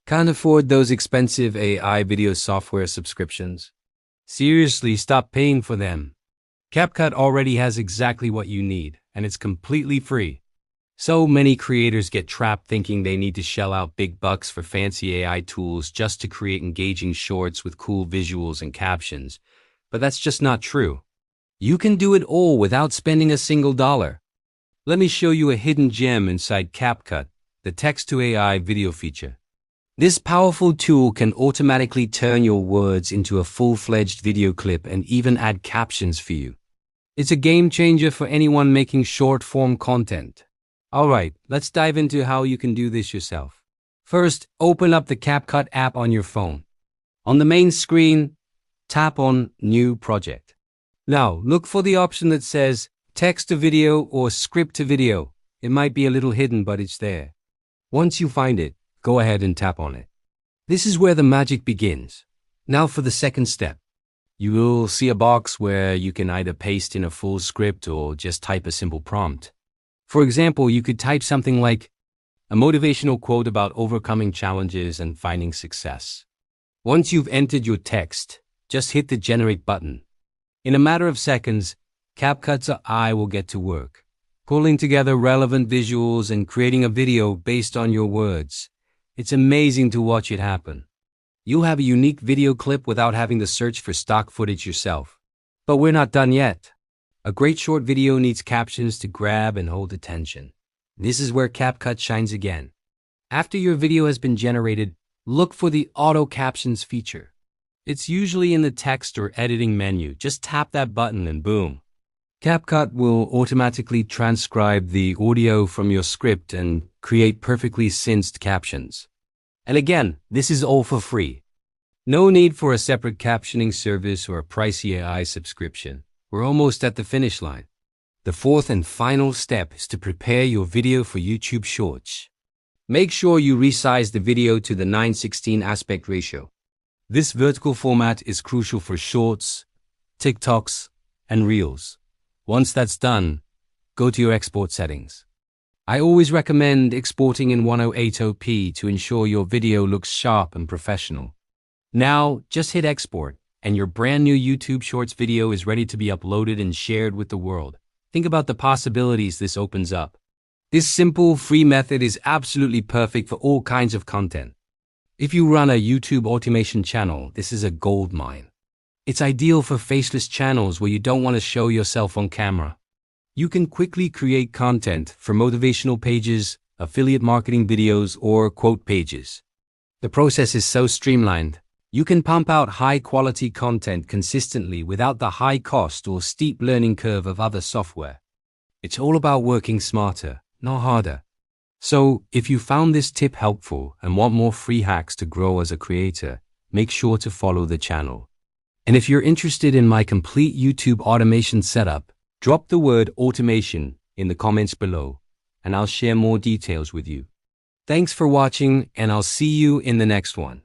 Can't afford those expensive AI video software subscriptions? Seriously, stop paying for them. CapCut already has exactly what you need, and it's completely free. So many creators get trapped thinking they need to shell out big bucks for fancy AI tools just to create engaging shorts with cool visuals and captions. But that's just not true. You can do it all without spending a single dollar. Let me show you a hidden gem inside CapCut, the text-to-AI video feature. This powerful tool can automatically turn your words into a full-fledged video clip and even add captions for you. It's a game changer for anyone making short-form content. Alright, let's dive into how you can do this yourself. First, open up the CapCut app on your phone. On the main screen, tap on New Project. Now, look for the option that says Text to Video or Script to Video. It might be a little hidden, but it's there. Once you find it, go ahead and tap on it. This is where the magic begins. Now for the second step. You will see a box where you can either paste in a full script or just type a simple prompt. For example, you could type something like a motivational quote about overcoming challenges and finding success. Once you've entered your text, just hit the Generate button. In a matter of seconds, CapCut's AI will get to work, pulling together relevant visuals and creating a video based on your words. It's amazing to watch it happen. You'll have a unique video clip without having to search for stock footage yourself. But we're not done yet. A great short video needs captions to grab and hold attention. This is where CapCut shines again. After your video has been generated, look for the Auto Captions feature. It's usually in the text or editing menu. Just tap that button and boom. CapCut will automatically transcribe the audio from your script and create perfectly synced captions. And again, this is all for free. No need for a separate captioning service or a pricey AI subscription. We're almost at the finish line. The fourth and final step is to prepare your video for YouTube Shorts. Make sure you resize the video to the 9:16 aspect ratio. This vertical format is crucial for Shorts, TikToks, and Reels. Once that's done, go to your export settings. I always recommend exporting in 1080p to ensure your video looks sharp and professional. Now, just hit export, and your brand new YouTube Shorts video is ready to be uploaded and shared with the world. Think about the possibilities this opens up. This simple, free method is absolutely perfect for all kinds of content. If you run a YouTube automation channel, this is a gold mine. It's ideal for faceless channels where you don't want to show yourself on camera. You can quickly create content for motivational pages, affiliate marketing videos, or quote pages. The process is so streamlined. You can pump out high-quality content consistently without the high cost or steep learning curve of other software. It's all about working smarter, not harder. So, if you found this tip helpful and want more free hacks to grow as a creator, make sure to follow the channel. And if you're interested in my complete YouTube automation setup, drop the word automation in the comments below, and I'll share more details with you. Thanks for watching, and I'll see you in the next one.